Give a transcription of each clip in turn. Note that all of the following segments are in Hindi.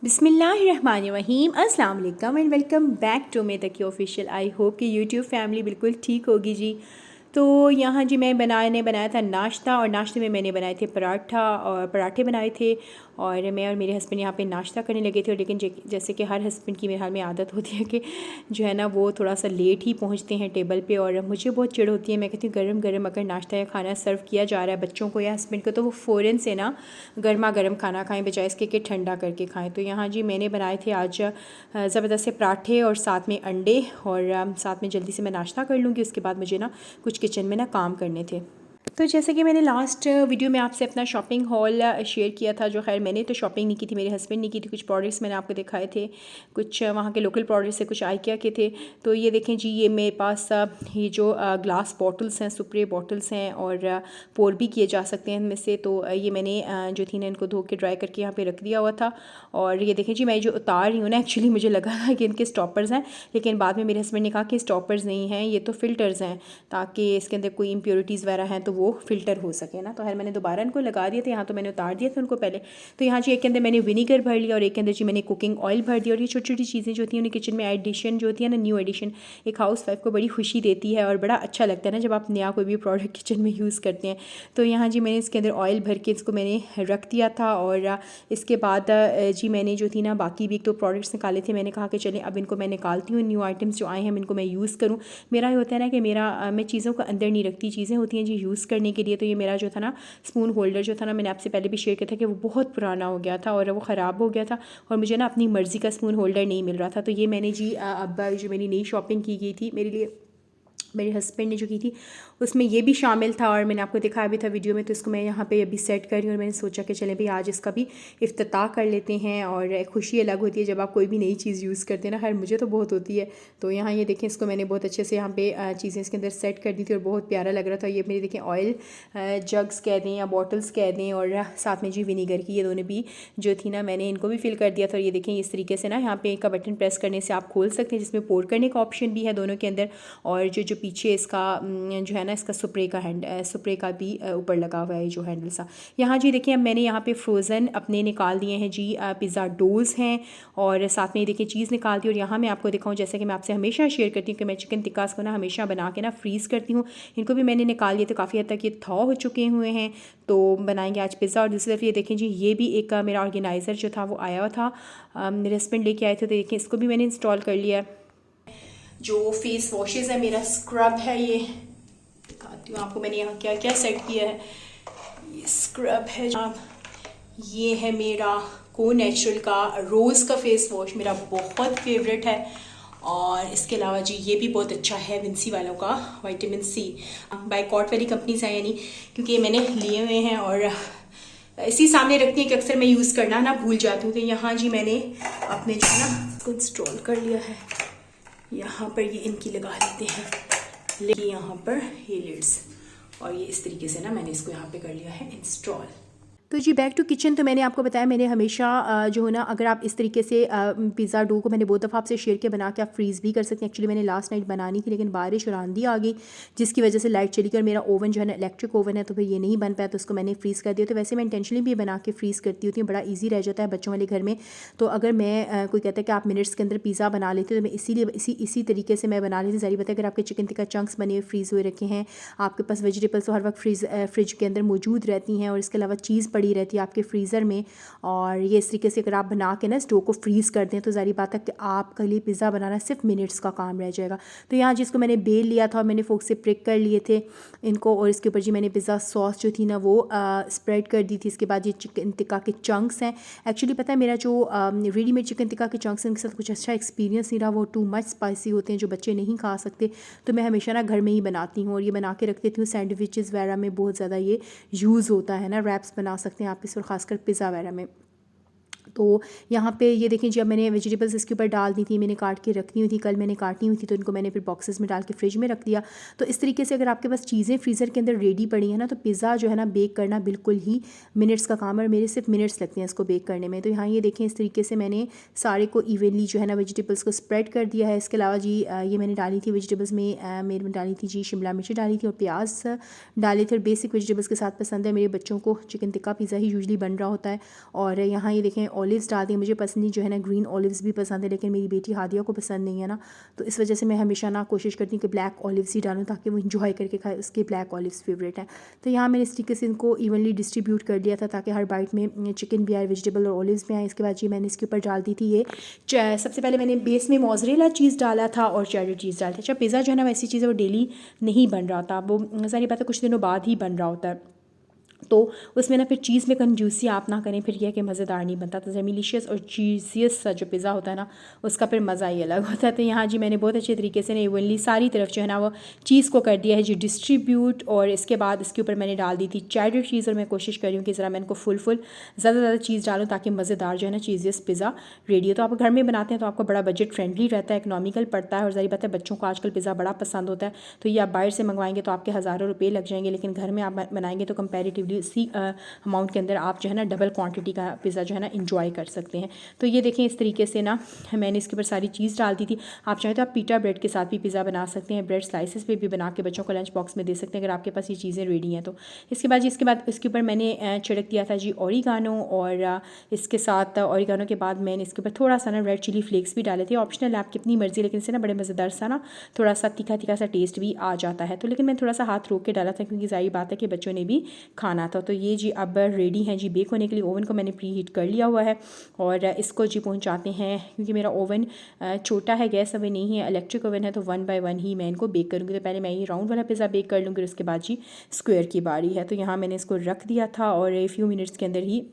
बिस्मिल्लाहिर्रहमानिर्रहीम अस्सलाम वालेकुम एंड वेलकम बैक टू मे तकी ऑफिशियल। आई होप कि यूट्यूब फैमिली बिल्कुल ठीक होगी जी। तो यहाँ जी मैं बनाया था नाश्ता, और नाश्ते में मैंने बनाए थे पराठे बनाए थे, और मैं और मेरे हस्बैंड यहाँ पे नाश्ता करने लगे थे। लेकिन जैसे कि हर हस्बैंड की मेरे हाल में आदत होती है कि जो है ना वो थोड़ा सा लेट ही पहुँचते हैं टेबल पे, और मुझे बहुत चिढ़ होती है। मैं कहती हूँ गरम गरम अगर नाश्ता या खाना सर्व किया जा रहा है बच्चों को या हस्बैंड को, तो वो फ़ौरन से ना गर्मा गर्म खाना खाएं बजाय इसके कि ठंडा करके खाएं। तो यहाँ जी मैंने बनाए थे आज ज़बरदस्त से पराठे और साथ में अंडे, और साथ में जल्दी से मैं नाश्ता कर लूँगी। उसके बाद मुझे ना कुछ किचन में ना काम करने थे। तो जैसे कि मैंने लास्ट वीडियो में आपसे अपना शॉपिंग हॉल शेयर किया था, जो खैर मैंने तो शॉपिंग नहीं की थी, मेरे हस्बैंड ने की थी। कुछ प्रोडक्ट्स मैंने आपको दिखाए थे, कुछ वहाँ के लोकल प्रोडक्ट्स है, कुछ आइकिया के थे। तो ये देखें जी, ये मेरे पास ये जो ग्लास बॉटल्स हैं, स्प्रे बॉटल्स हैं, और पोर भी किए जा सकते हैं इनमें से। तो ये मैंने जो थी ना इनको धो के ड्राई करके यहाँ पर रख दिया हुआ था। और ये देखें जी, मैं जो उतार रही हूँ ना, एक्चुअली मुझे लगा था कि इनके स्टॉपर्स हैं, लेकिन बाद में मेरे हस्बैंड ने कहा कि स्टॉपर्स नहीं हैं, ये तो फ़िल्टर्स हैं, ताकि इसके अंदर कोई इम्प्योरिटीज़ वगैरह हैं तो वो फ़िल्टर हो सके ना। तो खैर मैंने दोबारा इनको लगा दिया था। यहाँ तो मैंने उतार दिया था उनको पहले। तो यहाँ जी एक के अंदर मैंने विनीगर भर लिया, और एक के अंदर जी मैंने कुकिंग ऑयल भर दिया। और ये छोटी छोटी चीज़ें जो होती हैं उन्हें किचन में एडिशन जो होती है ना, न्यू एडिशन, एक हाउस वाइफ को बड़ी खुशी देती है और बड़ा अच्छा लगता है ना जब आप नया कोई भी प्रोडक्ट किचन में यूज़ करते हैं। तो यहाँ जी मैंने इसके अंदर ऑयल भर के इसको मैंने रख दिया था। और इसके बाद जी मैंने जो थी ना बाकी भी एक दो प्रोडक्ट्स निकाले थे। मैंने कहा कि चलें अब इनको मैं निकालती हूँ, न्यू आइटम्स जो आए हैं इनको मैं यूज़ करूँ। मेरा ये होता है ना कि मैं चीज़ों को अंदर नहीं रखती, चीज़ें होती हैं जी यूज़ करने के लिए। तो ये मेरा जो था ना स्पून होल्डर जो था ना, मैंने आपसे पहले भी शेयर किया था कि वो बहुत पुराना हो गया था और वो ख़राब हो गया था, और मुझे ना अपनी मर्ज़ी का स्पून होल्डर नहीं मिल रहा था। तो ये मैंने जी अब जो मेरी नई शॉपिंग की गई थी मेरे लिए, मेरे हस्बैंड ने जो की थी, उसमें ये भी शामिल था, और मैंने आपको दिखाया भी था वीडियो में। तो इसको मैं यहाँ पे अभी सेट कर रही हूँ, और मैंने सोचा कि चलें भाई आज इसका भी इफ्तिताह कर लेते हैं। और एक खुशी अलग होती है जब आप कोई भी नई चीज़ यूज़ करते हैं ना, खैर मुझे तो बहुत होती है। तो यहाँ ये देखें, इसको मैंने बहुत अच्छे से यहाँ पे चीज़ें इसके अंदर सेट कर दी थी, और बहुत प्यारा लग रहा था। ये मेरे देखें ऑयल जग्स कह दें या बॉटल्स कह दें, और साथ में जी विनीगर की, ये दोनों भी जो थी ना मैंने इनको भी फिल कर दिया था। और ये देखें इस तरीके से ना यहाँ पे का बटन प्रेस करने से आप खोल सकते हैं, जिसमें पोर करने का ऑप्शन भी है दोनों के अंदर। और जो पीछे इसका जो है ना इसका स्प्रे का भी ऊपर लगा हुआ है जो हैंडल सा। यहाँ जी देखिए, अब मैंने यहाँ पे फ्रोज़न अपने निकाल दिए हैं जी, पिज़्ज़ा डोज़ हैं, और साथ में देखिए चीज़ निकाल दी। और यहाँ मैं आपको दिखाऊँ, जैसे कि मैं आपसे हमेशा शेयर करती हूँ कि मैं चिकन टिक्कास को ना हमेशा बना के ना फ्रीज़ करती हूँ। इनको भी मैंने निकाल दिया, तो काफ़ी हद तक ये थॉ हो चुके हुए हैं। तो बनाएंगे आज पिज़्ज़ा। और दूसरी तरफ ये देखें जी, ये भी एक मेरा ऑर्गेनाइज़र जो था वो आया हुआ था, मेरे हस्बैंड लेके आए थे। तो देखिए इसको भी मैंने इंस्टॉल कर लिया। जो फेस वॉशेज़ है, मेरा स्क्रब है, ये दिखाती हूँ आपको मैंने यहाँ क्या क्या सेट किया है। ये स्क्रब है, ये है मेरा को नेचुरल का रोज़ का फेस वॉश, मेरा बहुत फेवरेट है। और इसके अलावा जी ये भी बहुत अच्छा है विंसी वालों का, विटामिन सी, बाइकॉट वाली कंपनी से है, यानी क्योंकि ये मैंने लिए हुए हैं और इसी सामने रखती हैं कि अक्सर मैं यूज़ करना ना भूल जाती हूँ। तो यहाँ जी मैंने अपने जो ना इसको इंस्टॉल कर लिया है। यहाँ पर ये इनकी लगा लेते हैं, लेकिन यहाँ पर ये लिड्स, और ये इस तरीके से ना मैंने इसको यहाँ पे कर लिया है इंस्टॉल। तो जी बैक टू किचन। तो मैंने आपको बताया, मैंने हमेशा जो है ना, अगर आप इस तरीके से पिज़्ज़ा डो को मैंने बहुत दफ़ा आपसे शेयर किया, बना के आप फ्रीज़ भी कर सकते हैं। एक्चुअली मैंने लास्ट नाइट बनानी थी, लेकिन बारिश और आंधी आ गई, जिसकी वजह से लाइट चली गई, और मेरा ओवन जो है ना इलेक्ट्रिक ओवन है, तो फिर ये नहीं बन पाया, तो उसको मैंने फ्रीज़ कर दिया। तो वैसे मैं इंटेंशनली भी बना के फ्रीज़ करती होती हूँ, बड़ा ईजी रह जाता है बच्चों वाले घर में। तो अगर मैं कोई कहता है कि आप मिनट्स के अंदर पिज़्ज़ा बना लेते हो, तो मैं इसीलिए इसी तरीके से मैं बना लेती हूँ। ज़ाहिर बात है, अगर आपके चिकन टिक्का चंक्स बने हुए फ्रीज़ हुए रखे हैं, आपके पास वेजिटेबल्स तो हर वक्त फ्रिज के अंदर मौजूद रहती हैं, और इसके अलावा चीज़ पड़ी रहती है आपके फ्रीज़र में, और ये इस तरीके से अगर आप बना के ना स्टोव को फ्रीज़ कर दें, तो ज़ाहिर बात है कि आपके लिए पिज़्ज़ा बनाना सिर्फ मिनट्स का काम रह जाएगा। तो यहाँ जिसको मैंने बेल लिया था और मैंने फोक से प्रिक कर लिए थे इनको, और इसके ऊपर जी मैंने पिज़्ज़ा सॉस जो थी ना वो स्प्रेड कर दी थी। इसके बाद ये चिकन टिक्का के चंक्स हैं। एक्चुअली पता है, मेरा जो रेडीमेड चिकन टिक्का के चंक्स हैं उनके साथ कुछ अच्छा एक्सपीरियंस नहीं रहा, वो टू मच स्पाइसी होते हैं जो बच्चे नहीं खा सकते। तो मैं हमेशा ना घर में ही बनाती हूँ, और ये बना के रख देती हूँ। सैंडविचेस वगैरह में बहुत ज़्यादा ये यूज़ होता है ना, रैप्स बना सकते हैं आप इस, और ख़ासकर पिज़्ज़ा वगैरह में। तो यहाँ पे ये देखें जी, अब मैंने वेजिटेबल्स इसके ऊपर डाल दी थी, मैंने काट के रखनी हुई थी, कल मैंने काटनी हुई थी, तो इनको मैंने फिर बॉक्सेस में डाल के फ्रिज में रख दिया। तो इस तरीके से अगर आपके पास चीज़ें फ्रीज़र के अंदर रेडी पड़ी हैं ना, तो पिज़्ज़ा जो है ना बेक करना बिल्कुल ही मिनट्स का काम है, और मेरे सिर्फ मिनट्स लगते हैं इसको बेक करने में। तो यहाँ ये देखें, इस तरीके से मैंने सारे को इवनली जो है ना वेजिटेबल्स को स्प्रेड कर दिया है। इसके अलावा जी ये मैंने डाली थी वेजिटेबल्स में, मेरे डाली थी जी शिमला मिर्च डाली थी, और प्याज डाले थे। बेसिक वेजिटेबल्स के साथ पसंद है मेरे बच्चों को, चिकन टिक्का पिज़्ज़ा ही यूजली बन रहा होता है। और यहाँ ये देखें ऑलिव्स डाल दिए। मुझे पसंद नहीं जो है ना ग्रीन ऑलिव्स भी पसंद है, लेकिन मेरी बेटी हादिया को पसंद नहीं है ना, तो इस वजह से मैं हमेशा ना कोशिश करती हूँ कि ब्लैक ऑलिव्स ही डालूँ ताकि वो इंजॉय करके खाए, उसके ब्लैक ऑलिव्स फेवरेट हैं। तो यहाँ मैंने इस तरीके से इनको इवनली डिस्ट्रीब्यूट कर दिया था ताकि हर बाइट में चिकन भी आए, वेजिटेबल और ऑलिव्स भी आए। इसके बाद जी मैंने इसके ऊपर डाल दी थी ये सबसे पहले मैंने बेस में मोज़रेला चीज़ डाला था और चेडर चीज़ डाला था। अच्छा, पिज़्ज़ा जो है ना वैसी चीज़ है वो डेली नहीं बन रहा था, वो सारी बातें कुछ दिनों बाद ही बन रहा होता है, तो उसमें ना फिर चीज़ में कंजूसी आप ना करें, फिर यह कि मज़ेदार नहीं बनता। तो जमीलिशियस और चीज़ियस सा जो पिज़्ज़ा होता है ना उसका फिर मज़ा ही अलग होता है। तो यहाँ जी मैंने बहुत अच्छे तरीके से ना इवनली सारी तरफ जो है ना वो चीज़ को कर दिया है जी डिस्ट्रीब्यूट, और इसके बाद इसके ऊपर मैंने डाल दी थी चेडर चीज़, और मैं कोशिश कर रही हूँ कि ज़रा मैं इनको फुल ज़्यादा चीज़ डालूँ ताकि मज़ेदार जो है ना चीज़ियस पिज़्ज़ा रेडी हो। तो आप घर में बनाते हैं तो आपका बड़ा बजट फ्रेंडली रहता है, इकोनॉमिकल पड़ता है, और ज़ाहिर बात है बच्चों को आजकल पिज़्ज़ा बड़ा पसंद होता है। तो ये आप बाहर से मंगवाएंगे तो आपके हज़ारों रुपये लग जाएंगे, लेकिन घर में आप बनाएंगे तो कंपैरेटिवली उसी अमाउंट के अंदर आप जो है ना डबल क्वांटिटी का पिज़्ज़ा जो है ना इंजॉय कर सकते हैं। तो ये देखें इस तरीके से ना मैंने इसके ऊपर सारी चीज़ डाल दी थी। आप चाहें तो आप पीटा ब्रेड के साथ भी पिज़्ज़ा बना सकते हैं, ब्रेड स्लाइसेस पे भी बना के बच्चों को लंच बॉक्स में दे सकते हैं अगर आपके पास ये चीज़ें रेडी हैं तो। इसके बाद इसके ऊपर मैंने छिड़क दिया था जी ओरिगानो, और इसके साथ ओरिगानो के बाद मैंने इसके ऊपर थोड़ा सा ना रेड चिली फ्लेक्स भी डाले थे, ऑप्शनल है आपकी अपनी मर्ज़ी, लेकिन इससे ना बड़े मज़ेदार सा ना थोड़ा सा तीखा सा टेस्ट भी आ जाता है। तो लेकिन मैं थोड़ा सा हाथ रोक के डाला था क्योंकि ज़ाहिर बात है कि बच्चों ने भी खाना था। तो ये जी अब रेडी हैं जी बेक होने के लिए। ओवन को मैंने प्री हीट कर लिया हुआ है और इसको जी पहुंचाते हैं, क्योंकि मेरा ओवन छोटा है, गैस ओवन नहीं है, इलेक्ट्रिक ओवन है, तो 1 बाय 1 ही मैं इनको बेक करूँगी। तो पहले मैं ये राउंड वाला पिज़्ज़ा बेक कर लूँगी, उसके बाद जी स्क्वायर की बारी है। तो यहाँ मैंने इसको रख दिया था और फ्यू मिनट्स के अंदर ही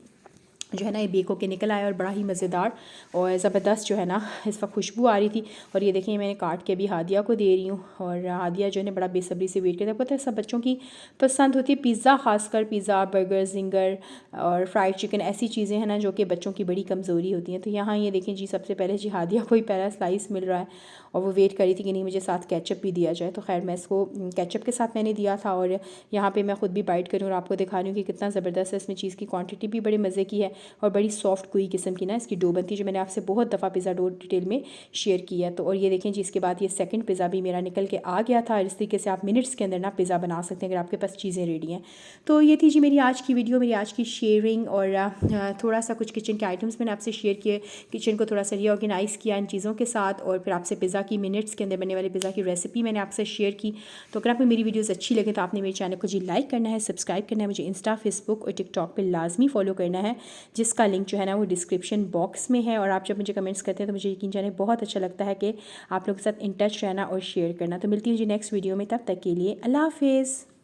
जो है ना ये बेक होके निकल आया और बड़ा ही मज़ेदार और ज़बरदस्त जो है ना इस वक्त खुशबू आ रही थी। और ये देखिए मैंने काट के अभी हादिया को दे रही हूँ, और हादिया जो है बड़ा बेसब्री से वेट करता है। पता है सब बच्चों की पसंद होती है पिज़्ज़ा, खासकर पिज़्ज़ा, बर्गर, जिंगर और फ्राइड चिकन, ऐसी चीज़ें हैं ना जो कि बच्चों की बड़ी कमज़ोरी होती हैं। तो यहाँ ये देखें जी सबसे पहले जी हादिया को ही पहला स्लाइस मिल रहा है और वो वेट करी थी कि नहीं मुझे साथ केचप भी दिया जाए। तो खैर मैं इसको केचप के साथ मैंने दिया था, और यहाँ पे मैं ख़ुद भी बाइट करूँ और आपको दिखा रही हूँ कि कितना ज़बरदस्त है। इसमें चीज़ की क्वांटिटी भी बड़े मज़े की है और बड़ी सॉफ्ट कोई किस्म की ना इसकी डो बनती है, जो मैंने आपसे बहुत दफ़ा पिज़्ज़ा डो डिटेल में शेयर किया। तो और ये देखें जी इसके बाद ये सेकंड पिज़्ज़ा भी मेरा निकल के आ गया था। और इस तरीके से आप मिनट्स के अंदर ना पिज़्ज़ा बना सकते हैं अगर आपके पास चीज़ें रेडी हैं। तो ये थी जी मेरी आज की वीडियो, मेरी आज की शेयरिंग, और थोड़ा सा कुछ किचन के आइटम्स मैंने आपसे शेयर किए, किचन को थोड़ा सा रीऑर्गेनाइज़ किया इन चीज़ों के साथ, और फिर आपसे पिज़्ज़ा की मिनट्स के अंदर बनने वाले पिज़्ज़ा की रेसिपी मैंने आपसे शेयर की। तो अगर आपको मेरी वीडियोज़ अच्छी लगे तो आपने मेरे चैनल को जी लाइक करना है, सब्सक्राइब करना है, मुझे इंस्टा, फेसबुक और टिकटॉक पर लाजमी फॉलो करना है, जिसका लिंक जो है ना वो डिस्क्रिप्शन बॉक्स में है। और आप जब मुझे कमेंट्स करते हैं तो मुझे यकीन जाने बहुत अच्छा लगता है कि आप लोगों के साथ इन टच रहना और शेयर करना। तो मिलती हूँ जी नेक्स्ट वीडियो में, तब तक के लिए अल्लाह हाफिज़।